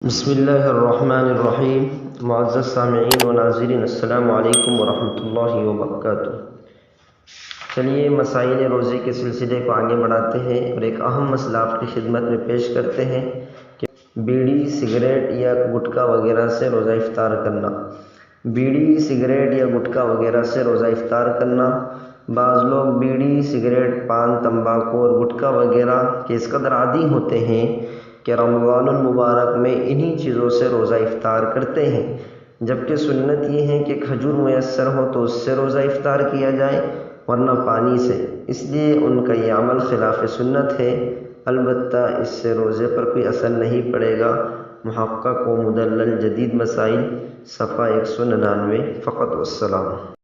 بسم اللہ الرحمن الرحیم۔ معزز سامعین و ناظرین، السلام علیکم ورحمۃ اللہ وبرکاتہ۔ چلیے مسائل روزے کے سلسلے کو آگے بڑھاتے ہیں اور ایک اہم مسئلہ آپ کی خدمت میں پیش کرتے ہیں کہ بیڑی، سگریٹ یا گٹکا وغیرہ سے روزہ افطار کرنا۔ بیڑی، سگریٹ یا گٹکا وغیرہ سے روزہ افطار کرنا۔ بعض لوگ بیڑی، سگریٹ، پان، تمباکو اور گٹکا وغیرہ کے اس قدر عادی ہوتے ہیں کہ رمضان المبارک میں انہی چیزوں سے روزہ افطار کرتے ہیں، جبکہ سنت یہ ہے کہ کھجور میسر ہو تو اس سے روزہ افطار کیا جائے ورنہ پانی سے۔ اس لیے ان کا یہ عمل خلاف سنت ہے، البتہ اس سے روزے پر کوئی اثر نہیں پڑے گا۔ محقق و مدلل جدید مسائل، صفحہ 199۔ فقط والسلام۔